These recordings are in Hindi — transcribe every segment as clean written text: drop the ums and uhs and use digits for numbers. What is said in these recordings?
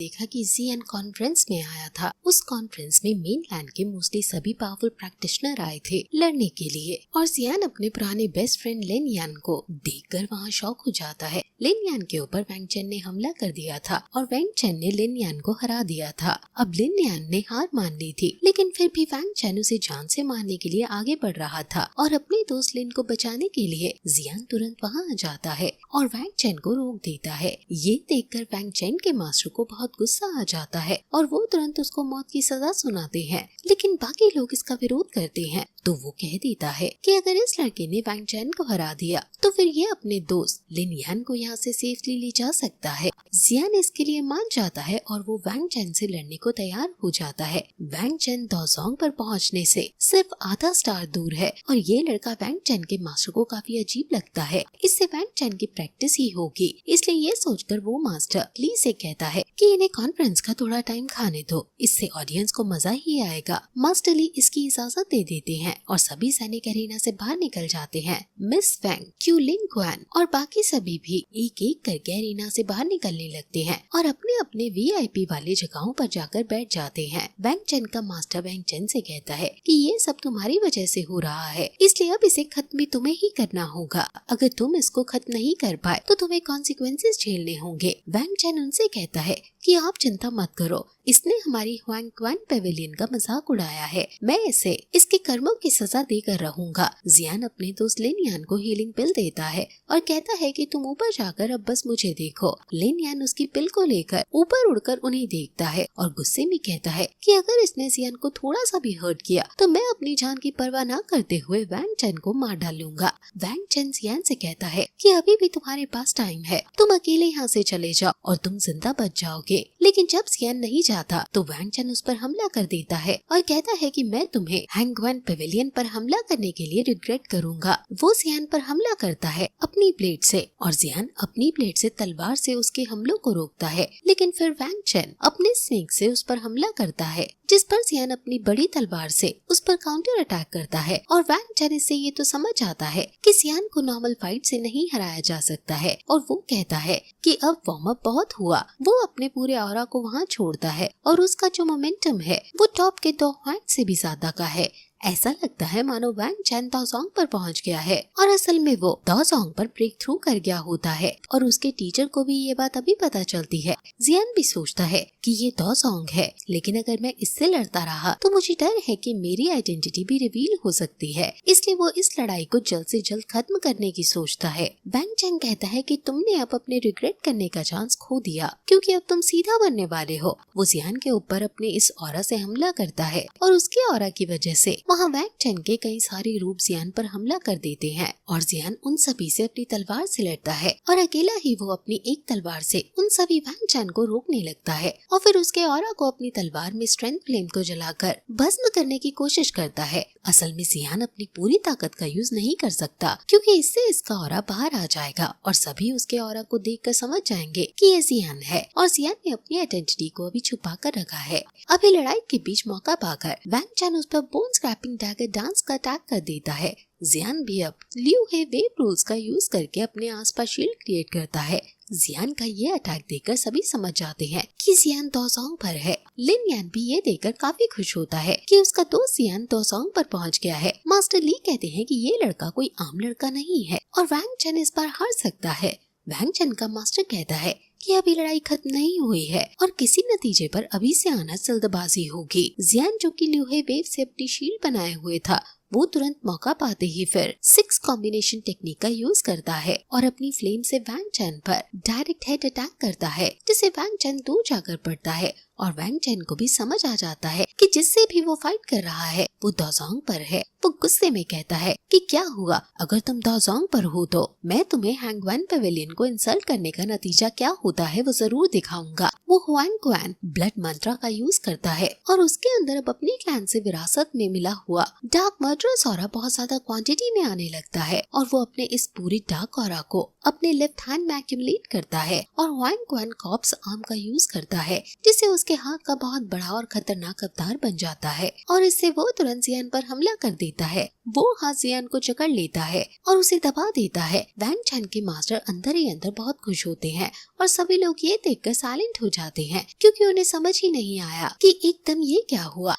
देखा कि जियान कॉन्फ्रेंस में आया था। उस कॉन्फ्रेंस में मेनलैंड के मोस्टली सभी पावरफुल प्रैक्टिशनर आए थे लड़ने के लिए और जियान अपने पुराने बेस्ट फ्रेंड लिन यान को देखकर वहाँ शॉक हो जाता है। लिन यान के ऊपर वैंग चेन ने हमला कर दिया था और वैंग चेन ने लिन यान को हरा दिया था। अब लिन यान ने हार मान ली थी, लेकिन फिर भी वैंग चेन उसे जान से मारने के लिए आगे बढ़ रहा था और अपने दोस्त लिन को बचाने के लिए जियान तुरंत वहाँ आ जाता है और वैंग चेन को रोक देता है। ये देखकर वैंग चेन के मास्टर को बहुत गुस्सा आ जाता है और वो तुरंत उसको मौत की सजा सुनाते हैं, लेकिन बाकी लोग इसका विरोध करते हैं। तो वो कह देता है कि अगर इस लड़के ने वैंग चेन को हरा दिया तो फिर ये अपने दोस्त लिन यान को यहाँ से सेफली ले जा सकता है। जियान इसके लिए मान जाता है और वो वैंग चेन से लड़ने को तैयार हो जाता है। वैंग चेन दोजोंग पर पहुँचने से सिर्फ आधा स्टार दूर है और ये लड़का वैंग चेन के मास्टर को काफी अजीब लगता है। इससे वैंग चेन की प्रैक्टिस ही होगी, इसलिए ये सोचकर वो मास्टर ली से कहता है कि इन्हें कॉन्फ्रेंस का थोड़ा टाइम खाने दो, इससे ऑडियंस को मजा ही आएगा। मास्टर ली इसकी इजाजत दे देते हैं और सभी सैनिक अरीना से बाहर निकल जाते हैं। मिस फैंग, क्यू लिंग क्वान और बाकी सभी भी एक एक करके अरीना से बाहर निकलने लगते हैं और अपने अपने वीआईपी वाले जगहों पर जाकर बैठ जाते हैं। वैंग चेन का मास्टर वैंग चेन से कहता है कि ये सब तुम्हारी वजह से हो रहा है, इसलिए अब इसे खत्म भी तुम्हें ही करना होगा। अगर तुम इसको खत्म नहीं कर पाए तो तुम्हें कॉन्सिक्वेंसेस झेलने होंगे। वैंग चेन उनसे कहता है कि आप चिंता मत करो, इसने हमारी हुआंग क्वान पेविलियन का मजाक उड़ाया है, मैं इसे इसके कर्मों की सजा देकर रहूंगा। जियान अपने दोस्त लिन यान को हीलिंग पिल देता है और कहता है कि तुम ऊपर जाकर अब बस मुझे देखो। लिन यान उसकी पिल को लेकर ऊपर उड़कर उन्हें देखता है और गुस्से में कहता है कि अगर इसने जियान को थोड़ा सा भी हर्ट किया तो मैं अपनी जान की परवाह न करते हुए वैंग चेन को मार डालूंगा। वैंग चेन जियान से कहता है कि अभी भी तुम्हारे पास टाइम है, तुम अकेले यहाँ से चले जाओ और तुम जिंदा बच जाओगे। लेकिन जब जियान नहीं जाता तो वैंग चेन उस पर हमला कर देता है और कहता है कि मैं तुम्हें हैंगवन पेविलियन पर हमला करने के लिए रिग्रेट करूंगा। वो जियान पर हमला करता है अपनी ब्लेड से और जियान अपनी ब्लेड से तलवार से उसके हमलों को रोकता है, लेकिन फिर वैंग चेन अपने स्नेक से उस पर हमला करता है, जिस पर जियान अपनी बड़ी तलवार से उस पर काउंटर अटैक करता है और वैंग चेन इससे ये तो समझ आता है कि जियान को नॉर्मल फाइट से नहीं हराया जा सकता है और वो कहता है कि अब वार्म अप बहुत हुआ। वो अपने पूरे ऑरा को वहाँ छोड़ता है और उसका जो मोमेंटम है वो टॉप के 2 पॉइंट से भी ज्यादा का है। ऐसा लगता है मानो वैंग चेन दोजोंग पर पहुंच गया है और असल में वो दोजोंग पर ब्रेक थ्रू कर गया होता है और उसके टीचर को भी ये बात अभी पता चलती है। जियान भी सोचता है कि ये दोजोंग है, लेकिन अगर मैं इससे लड़ता रहा तो मुझे डर है कि मेरी आइडेंटिटी भी रिवील हो सकती है, इसलिए वो इस लड़ाई को जल्द से जल्द खत्म करने की सोचता है। वैंग चेन कहता है कि तुमने अब अपने रिग्रेट करने का चांस खो दिया क्योंकि अब तुम सीधा बनने वाले हो। वो जियान के ऊपर अपने इस ऑरा से हमला करता है और उसके ऑरा की वजह से वहाँ वैंग चेन के कई सारे रूप जियान पर हमला कर देते हैं और जियान उन सभी से अपनी तलवार से लड़ता है और अकेला ही वो अपनी एक तलवार से उन सभी वैंग चेन को रोकने लगता है और फिर उसके ऑरा को अपनी तलवार में स्ट्रेंथ फ्लेम को जलाकर भस्म करने की कोशिश करता है। असल में जियान अपनी पूरी ताकत का यूज नहीं कर सकता क्योंकि इससे इसका ऑरा बाहर आ जाएगा और सभी उसके ऑरा को देखकर समझ जाएंगे कि ये जियान है और जियान ने अपनी आइडेंटिटी को अभी छुपा कर रखा है। अभी लड़ाई के बीच मौका पाकर वैंग चेन उस पर बोन स्क्रैपिंग डैगर डांस का अटैक कर देता है। जियान भी अब लियू हे वेव रूल्स का यूज करके अपने आसपास शील्ड क्रिएट करता है। जियान का ये अटैक देखकर सभी समझ जाते हैं कि जियान दोजोंग पर है। लिन यान भी ये देखकर काफी खुश होता है कि उसका दोस्त जियान दोजोंग पर पहुंच गया है। मास्टर ली कहते हैं कि ये लड़का कोई आम लड़का नहीं है और वैंग चेन इस बार हार सकता है। वैंग चेन का मास्टर कहता है कि अभी लड़ाई खत्म नहीं हुई है और किसी नतीजे पर अभी से आना जल्दबाजी होगी। जियान जो कि ल्यूहे वेव से अपनी शील्ड बनाए हुए था, वो तुरंत मौका पाते ही फिर 6 कॉम्बिनेशन टेक्निक का यूज करता है और अपनी फ्लेम से वैंग चेन पर डायरेक्ट हेड अटैक करता है, जिसे वैंग चेन दूर जाकर पड़ता है और वैंग चेन को भी समझ आ जाता है कि जिससे भी वो फाइट कर रहा है वो दोजोंग पर है। वो गुस्से में कहता है कि क्या हुआ अगर तुम दोजोंग पर हो तो मैं तुम्हें हैंगवन पेविलियन को इंसल्ट करने का नतीजा क्या होता है वो जरूर दिखाऊंगा। वो हुआंग क्वान ब्लड मंत्रा का यूज करता है और उसके अंदर अब अपनी क्लैन से विरासत में मिला हुआ डार्क मर्डरस ऑरा बहुत ज्यादा क्वांटिटी में आने लगता है और वो अपने इस पूरी डार्क ऑरा को अपने लेफ्ट हैंड में एक्यूमुलेट करता है और हुआंग क्वान कॉप्स आर्म का यूज करता है, जिससे उसके उसके हाथ का बहुत बड़ा और खतरनाक अवतार बन जाता है और इससे वो तुरंत जियान पर हमला कर देता है। वो हाथ जियान को जकड़ लेता है और उसे दबा देता है। वैंग चैन के मास्टर अंदर ही अंदर बहुत खुश होते हैं और सभी लोग ये देखकर साइलेंट हो जाते हैं क्योंकि उन्हें समझ ही नहीं आया कि एकदम ये क्या हुआ।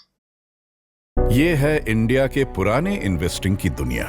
ये है इंडिया के पुराने इन्वेस्टिंग की दुनिया।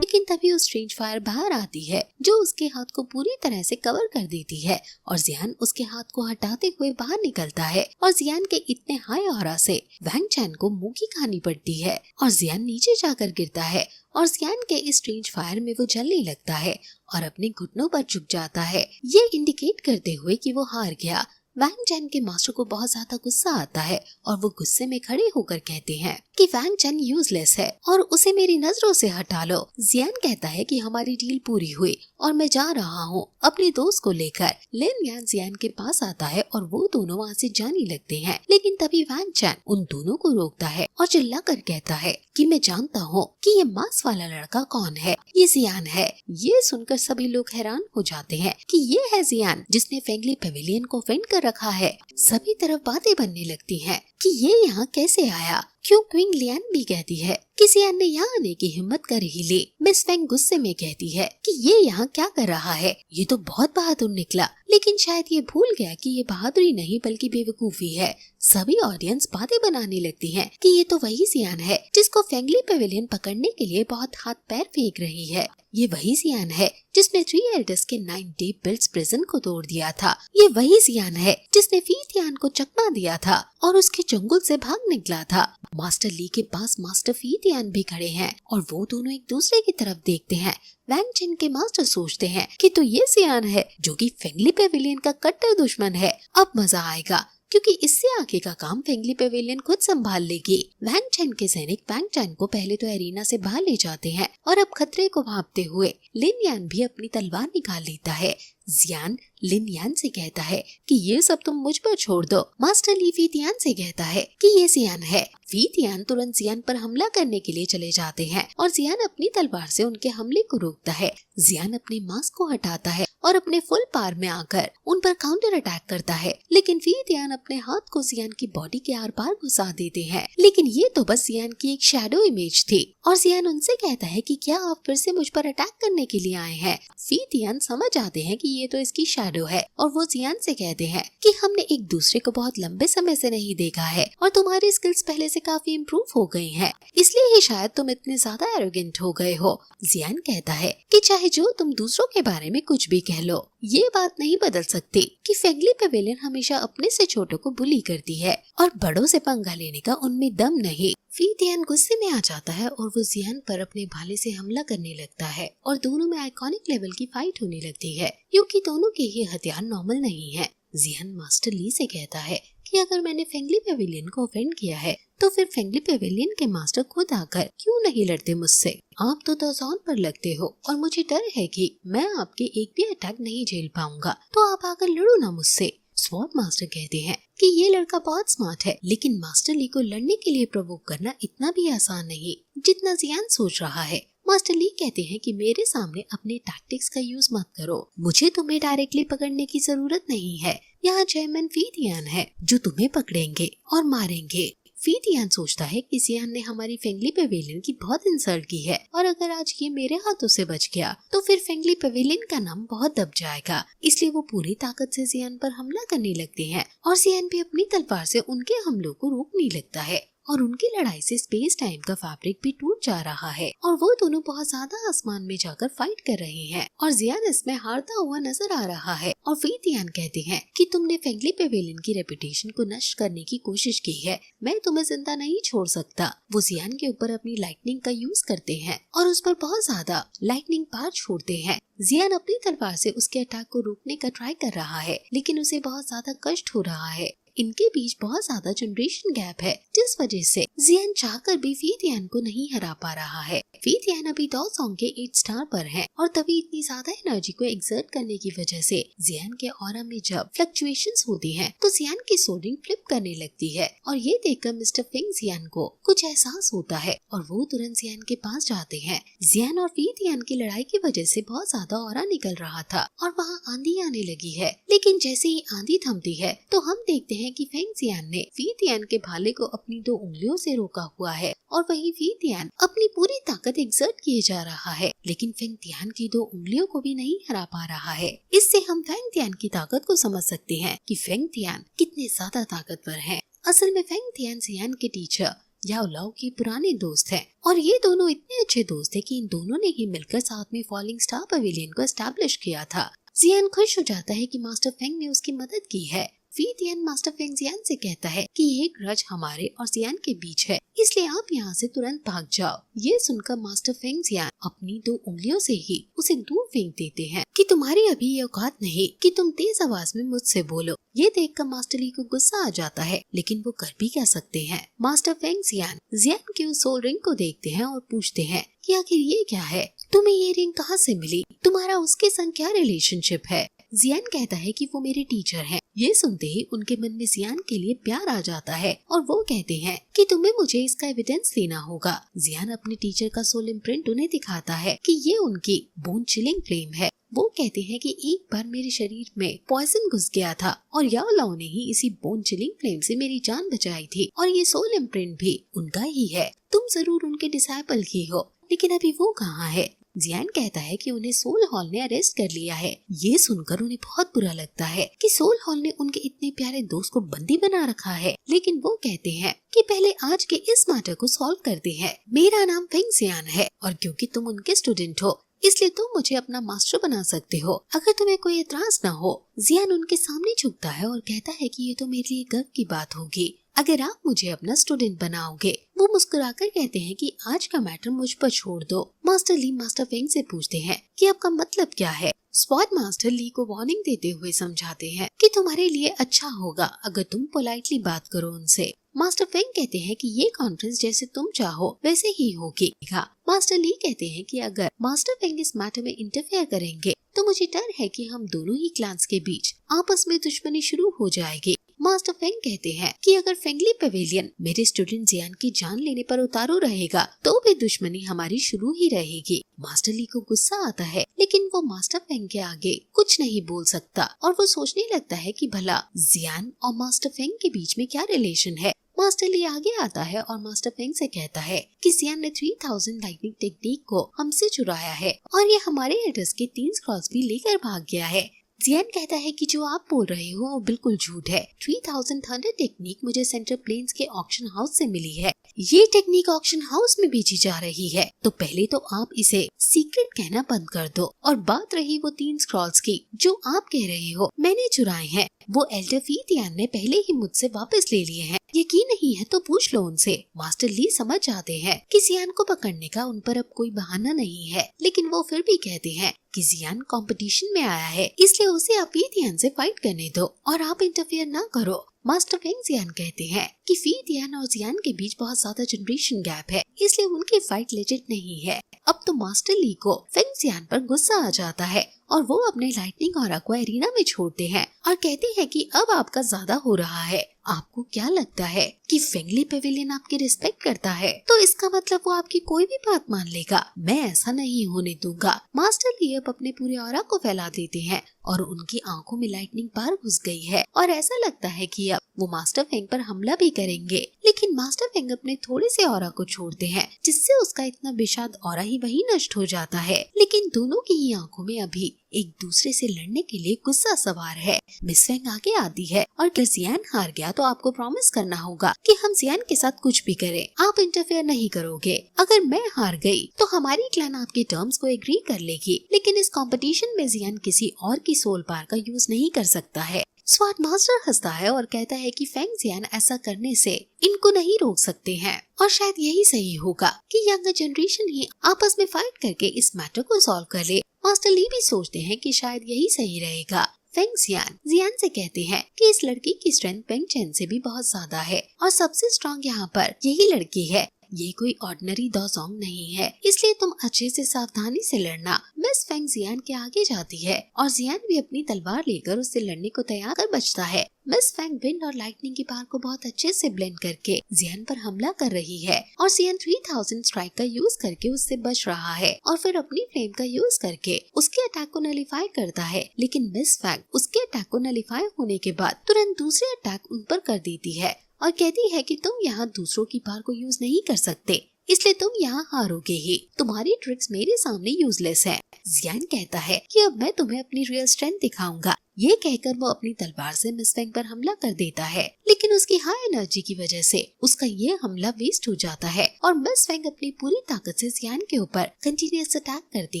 लेकिन तभी उस स्ट्रेंज फायर बाहर आती है जो उसके हाथ को पूरी तरह से कवर कर देती है और जियान उसके हाथ को हटाते हुए बाहर निकलता है और जियान के इतने हाई ऑरा से वैंग चैन को मुंह की खानी पड़ती है और जियान नीचे जाकर गिरता है और जियान के इस स्ट्रेंज फायर में वो जलने लगता है और अपने घुटनों पर झुक जाता है, ये इंडिकेट करते हुए कि वो हार गया। वैंग चैन के मास्टर को बहुत ज्यादा गुस्सा आता है और वो गुस्से में खड़े होकर कहते हैं कि वैंग चैन यूजलेस है और उसे मेरी नजरों से हटा लो। जियान कहता है कि हमारी डील पूरी हुई और मैं जा रहा हूँ अपने दोस्त को लेकर। लिन यान जियान के पास आता है और वो दोनों वहाँ से जाने लगते हैं, लेकिन तभी वैंग चैन उन दोनों को रोकता है और चिल्ला कर कहता है कि मैं जानता हूँ कि ये मास्क वाला लड़का कौन है, ये जियान है। ये सुनकर सभी लोग हैरान हो जाते हैं कि ये है जियान जिसने फेंगली पेविलियन को फेंड कर रखा है। सभी तरफ बातें बनने लगती हैं कि ये यहाँ कैसे आया, क्यों क्वीन लियान भी कहती है कि जियान ने यहाँ आने की हिम्मत कर ही ली। मिस फेंग गुस्से में कहती है कि ये यहाँ क्या कर रहा है, ये तो बहुत बहादुर निकला, लेकिन शायद ये भूल गया कि ये बहादुरी नहीं बल्कि बेवकूफी है। सभी ऑडियंस बातें बनाने लगती हैं कि ये तो वही जियान है जिसको फेंगली पेविलियन पकड़ने के लिए बहुत हाथ पैर फेंक रही है। ये वही जियान है जिसने 3 एल्डर्स के 9 डीप बिल्ड्स प्रिजन को तोड़ दिया था। ये वही जियान है जिसने फीतियान को चकमा दिया था और उसके जंगल से भाग निकला था। मास्टर ली के पास मास्टर फीतियान भी खड़े हैं और वो दोनों एक दूसरे की तरफ देखते हैं। वैंग चैन के मास्टर सोचते हैं कि तो ये जियान है जो कि फेंगली पेविलियन का कट्टर दुश्मन है। अब मजा आएगा क्योंकि इससे आगे का काम फेंगली पेविलियन खुद संभाल लेगी। वैंग चैन के सैनिक वैंग चैन को पहले तो एरिना से बाहर ले जाते हैं और अब खतरे को भांपते हुए लिन यान भी अपनी तलवार निकाल लेता है। जियान लिन यान से कहता है कि ये सब तुम मुझ पर छोड़ दो। मास्टर ली फीतियान से कहता है कि ये जियान है। फीतियान तुरंत जियान पर हमला करने के लिए चले जाते हैं और जियान अपनी तलवार से उनके हमले को रोकता है। जियान अपने मास्क को हटाता है और अपने फुल पावर में आकर उन पर काउंटर अटैक करता है, लेकिन फीतियान अपने हाथ को जियान की बॉडी के आर पार घुसा देते हैं। लेकिन ये तो बस जियान की एक शैडो इमेज थी और जियान उनसे कहता है कि क्या आप फिर से मुझ पर अटैक करने के लिए आए हैं। फीतियान समझ आते हैं कि ये तो इसकी शैडो है और वो जियान से कहते हैं कि हमने एक दूसरे को बहुत लंबे समय से नहीं देखा है और तुम्हारी स्किल्स पहले से काफी इम्प्रूव हो गई हैं, इसलिए ही शायद तुम इतने ज्यादा एरोगेंट हो गए हो। जियान कहता है कि चाहे जो तुम दूसरों के बारे में कुछ भी कह लो, ये बात नहीं बदल सकती कि फेंगली पेविलियन हमेशा अपने से छोटों को बुली करती है और बड़ों से पंगा लेने का उनमें दम नहीं। फीतियान गुस्से में आ जाता है और वो जियान पर अपने भाले से हमला करने लगता है और दोनों में आइकॉनिक लेवल की फाइट होने लगती है क्योंकि दोनों के ये हथियार नॉर्मल नहीं है। जियान मास्टर ली से कहता है कि अगर मैंने फेंगली पेविलियन को ऑफेंड किया है तो फिर फेंगली पेविलियन के मास्टर खुद आकर क्यों नहीं लड़ते मुझसे। आप तो दौजान पर लगते हो और मुझे डर है कि मैं आपके एक भी अटैक नहीं झेल पाऊंगा, तो आप आकर लड़ो ना मुझसे। स्वॉर्ड मास्टर कहते हैं कि ये लड़का बहुत स्मार्ट है, लेकिन मास्टर ली को लड़ने के लिए प्रोवोक करना इतना भी आसान नहीं जितना जियान सोच रहा है। मास्टर ली कहते हैं कि मेरे सामने अपने टैक्टिक्स का यूज मत करो, मुझे तुम्हें डायरेक्टली पकड़ने की जरूरत नहीं है। यहाँ चेयरमैन फीतियान है जो तुम्हें पकड़ेंगे और मारेंगे। फीतियान सोचता है कि जियान ने हमारी फेंगली पेविलियन की बहुत इंसल्ट की है और अगर आज ये मेरे हाथों से बच गया तो फिर फेंगली पेविलियन का नाम बहुत दब जाएगा, इसलिए वो पूरी ताकत से जियान पर हमला करने लगते हैं और जियान भी अपनी तलवार से उनके हमलों को रोकने लगता है और उनकी लड़ाई से स्पेस टाइम का फैब्रिक भी टूट जा रहा है और वो दोनों बहुत ज्यादा आसमान में जाकर फाइट कर रहे हैं और जियान इसमें हारता हुआ नजर आ रहा है। और फीतियान कहते हैं कि तुमने फेंगली पेविलियन की रेपुटेशन को नष्ट करने की कोशिश की है, मैं तुम्हें जिंदा नहीं छोड़ सकता। वो जियान के ऊपर अपनी लाइटनिंग का यूज करते हैं और उस पर बहुत ज्यादा लाइटनिंग पार छोड़ते हैं। जियान अपनी तलवार से उसके अटैक को रोकने का ट्राई कर रहा है, लेकिन उसे बहुत ज्यादा कष्ट हो रहा है। इनके बीच बहुत ज्यादा जनरेशन गैप है, जिस वजह से जियान चाहकर भी फीतियान को नहीं हरा पा रहा है। फीतियान अभी दौसोंग के 8 स्टार पर है और तभी इतनी ज्यादा एनर्जी को एक्सर्ट करने की वजह से जियान के ऑरा में जब फ्लक्चुएशंस होती हैं, तो जियान की सोल्डिंग फ्लिप करने लगती है और ये देखकर मिस्टर फेंग जियान को कुछ एहसास होता है और वो तुरंत जियान के पास जाते हैं। जियान और फीतियान की लड़ाई की वजह से बहुत ज्यादा ऑरा निकल रहा था और वहाँ आंधी आने लगी है, लेकिन जैसे ही आंधी थमती है तो हम देखते हैं हैं कि फेंग जियान ने फी तियान के भाले को अपनी 2 उंगलियों से रोका हुआ है और वहीं फी तियान अपनी पूरी ताकत एक्सर्ट किए जा रहा है, लेकिन फेंग तियान की 2 उंगलियों को भी नहीं हरा पा रहा है। इससे हम फेंग तियान की ताकत को समझ सकते हैं कि फेंग तियान कितने ज्यादा ताकतवर हैं। असल में फेंग तियान जियान के टीचर याओ लाओ के पुराने दोस्त हैं और ये दोनों इतने अच्छे दोस्त थे कि इन दोनों ने ही मिलकर साथ में फॉलिंग स्टार पवेलियन को एस्टैब्लिश किया था। जियान खुश हो जाता है कि मास्टर फेंग ने उसकी मदद की है। फी तियान मास्टर फेंग जियान से कहता है कि ये ग्रज हमारे और जियान के बीच है, इसलिए आप यहाँ से तुरंत भाग जाओ। ये सुनकर मास्टर फेंग जियान अपनी 2 उंगलियों से ही उसे दूर फेंक देते हैं कि तुम्हारी अभी ये औकात नहीं कि तुम तेज आवाज में मुझसे बोलो। ये देखकर मास्टर ली को गुस्सा आ जाता है, लेकिन वो कर भी क्या सकते हैं। मास्टर फेंग जियान जियान की उस सोल रिंग को देखते हैं और पूछते हैं कि आखिर ये क्या है, तुम्हें ये रिंग कहाँ से मिली, तुम्हारा उसके संग क्या रिलेशनशिप है। जियान कहता है कि वो मेरे टीचर हैं। ये सुनते ही उनके मन में जियान के लिए प्यार आ जाता है और वो कहते हैं कि तुम्हें मुझे इसका एविडेंस देना होगा। जियान अपने टीचर का सोल इम्प्रिंट उन्हें दिखाता है कि ये उनकी बोन चिलिंग फ्लेम है। वो कहते हैं कि एक बार मेरे शरीर में पॉइजन घुस गया था और याओ लाओ ने ही इसी बोन चिलिंग फ्लेम से मेरी जान बचाई थी और ये सोल इम्प्रिंट भी उनका ही है। तुम जरूर उनके डिसाइपल ही हो, लेकिन अभी वो कहाँ है। जियान कहता है कि उन्हें सोल हॉल ने अरेस्ट कर लिया है। ये सुनकर उन्हें बहुत बुरा लगता है कि सोल हॉल ने उनके इतने प्यारे दोस्त को बंदी बना रखा है, लेकिन वो कहते हैं कि पहले आज के इस मैटर को सॉल्व करते हैं। मेरा नाम फेंग जियान है और क्योंकि तुम उनके स्टूडेंट हो इसलिए तुम मुझे अपना मास्टर बना सकते हो, अगर तुम्हें कोई एतराज न हो। जियान उनके सामने झुकता है और कहता है कि ये तो मेरे लिए गर्व की बात होगी अगर आप मुझे अपना स्टूडेंट बनाओगे। वो मुस्कुराकर कहते हैं कि आज का मैटर मुझ पर छोड़ दो। मास्टर ली मास्टर फेंग से पूछते हैं कि आपका मतलब क्या है। स्पॉट मास्टर ली को वार्निंग देते हुए समझाते हैं कि तुम्हारे लिए अच्छा होगा अगर तुम पोलाइटली बात करो उनसे। मास्टर फेंग कहते हैं कि ये कॉन्फ्रेंस जैसे तुम चाहो वैसे ही होगी। मास्टर ली कहते हैं कि अगर मास्टर फेंग इस मैटर में इंटरफेयर करेंगे तो मुझे डर है कि हम दोनों ही क्लान्स के बीच आपस में दुश्मनी शुरू हो जाएगी। मास्टर फेंग कहते हैं कि अगर फेंगली पवेलियन मेरे स्टूडेंट जियान की जान लेने पर उतारू रहेगा तो भी दुश्मनी हमारी शुरू ही रहेगी। मास्टर ली को गुस्सा आता है, लेकिन वो मास्टर फेंग के आगे कुछ नहीं बोल सकता और वो सोचने लगता है कि भला जियान और मास्टर फेंग के बीच में क्या रिलेशन है। मास्टर ली आगे आता है और मास्टर फेंग से कहता है कि जियान ने 3000 लाइटनिंग टेक्निक को हमसे चुराया है और ये हमारे एड्रेस के 3 स्क्रॉल्स भी लेकर भाग गया है। जियान कहता है कि जो आप बोल रहे हो वो बिल्कुल झूठ है। 3000 थंडर टेक्निक मुझे सेंट्रल प्लेन्स के ऑक्शन हाउस से मिली है। ये टेक्निक ऑक्शन हाउस में बेची जा रही है, तो पहले तो आप इसे सीक्रेट कहना बंद कर दो। और बात रही वो 3 स्क्रॉल्स की जो आप कह रहे हो मैंने चुराए हैं, वो एल्डर फी तियान ने पहले ही मुझसे वापस ले लिए हैं। यकीन नहीं है तो पूछ लो उनसे। मास्टर ली समझ जाते हैं कि जियान को पकड़ने का उन पर अब कोई बहाना नहीं है, लेकिन वो फिर भी कहते हैं कि जियान कंपटीशन में आया है, इसलिए उसे आप फी तियान से फाइट करने दो और आप इंटरफेयर ना करो। मास्टर फेंग जियान कहते हैं कि फी तियान और जियान के बीच बहुत ज्यादा जनरेशन गैप है, इसलिए उनकी फाइट लेजिट नहीं है। अब तो मास्टर ली को फेंग जियान पर गुस्सा आ जाता है और वो अपने लाइटनिंग ऑरा को एरिना में छोड़ते हैं और कहते हैं कि अब आपका ज्यादा हो रहा है। आपको क्या लगता है कि फेंगली पवेलियन आपकी रिस्पेक्ट करता है तो इसका मतलब वो आपकी कोई भी बात मान लेगा? मैं ऐसा नहीं होने दूंगा। मास्टर ली अब अपने पूरे ऑरा को फैला देते हैं और उनकी आंखों में लाइटनिंग पार घुस गई है और ऐसा लगता है कि अब वो मास्टर फेंग पर हमला भी करेंगे। लेकिन मास्टर फेंग अपने थोड़े से ऑरा को छोड़ते हैं, जिससे उसका इतना बेशाद ऑरा ही वही नष्ट हो जाता है। लेकिन दोनों की ही आंखों में अभी एक दूसरे से लड़ने के लिए गुस्सा सवार है। मिस फेंग आगे आती है और अगर जियान हार गया तो आपको प्रॉमिस करना होगा कि हम जियान के साथ कुछ भी करें, आप इंटरफेयर नहीं करोगे। अगर मैं हार गई तो हमारी क्लैन आपके टर्म्स को एग्री कर लेगी, लेकिन इस कंपटीशन में जियान किसी और की सोल पार का यूज नहीं कर सकता है। स्वाट मास्टर हंसता है और कहता है कि फेंग जियान ऐसा करने से इनको नहीं रोक सकते हैं और शायद यही सही होगा कि यंगर जनरेशन ही आपस में फाइट करके इस मैटर को सॉल्व कर ले। मास्टर ली भी सोचते हैं कि शायद यही सही रहेगा। फेंग जियान से कहते हैं कि इस लड़की की स्ट्रेंथ पेंग चेन से भी बहुत ज्यादा है और सबसे स्ट्रॉन्ग यहाँ पर यही लड़की है। ये कोई ऑर्डिनरी दोजोंग नहीं है, इसलिए तुम अच्छे से सावधानी से लड़ना। मिस फेंग जियान के आगे जाती है और जियान भी अपनी तलवार लेकर उससे लड़ने को तैयार कर बचता है। मिस फेंग विंड और लाइटनिंग की पावर को बहुत अच्छे से ब्लेंड करके जियान पर हमला कर रही है और जियान 3000 स्ट्राइक का यूज करके उससे बच रहा है और फिर अपनी फ्लेम का यूज करके उसके अटैक को नलिफाई करता है। लेकिन मिस फेंग उसके अटैक को नलिफाई होने के बाद तुरंत दूसरे अटैक उन पर कर देती है और कहती है कि तुम यहाँ दूसरों की पावर को यूज नहीं कर सकते, इसलिए तुम यहाँ हारोगे ही, तुम्हारी ट्रिक्स मेरे सामने यूजलेस है। जियान कहता है कि अब मैं तुम्हें अपनी रियल स्ट्रेंथ दिखाऊंगा। ये कहकर वो अपनी तलवार से मिस फेंग पर हमला कर देता है, लेकिन उसकी हाई एनर्जी की वजह से उसका ये हमला वेस्ट हो जाता है और मिस फेंग अपनी पूरी ताकत से जियान के ऊपर कंटिन्यूअस अटैक करती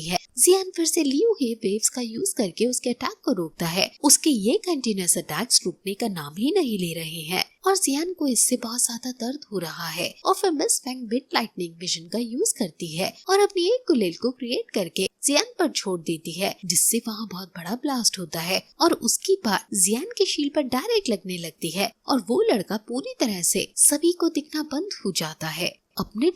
है। जियान फिर से लियू हे वेव्स का यूज करके उसके अटैक को रोकता है। उसके ये कंटिन्यूअस अटैक्स रुकने का नाम ही नहीं ले रहे हैं और जियान को इससे बहुत ज्यादा दर्द हो रहा है और फिर miss Feng bit lightning vision का यूज करती है और अपनी एक गुलेल को क्रिएट करके जियान पर छोड़ देती है, जिससे वहाँ बहुत बड़ा ब्लास्ट होता है और उसकी पार जियान के शील्ड पर डायरेक्ट लगने लगती है और वो लड़का पूरी तरह से सभी को दिखना बंद हो जाता है। अपने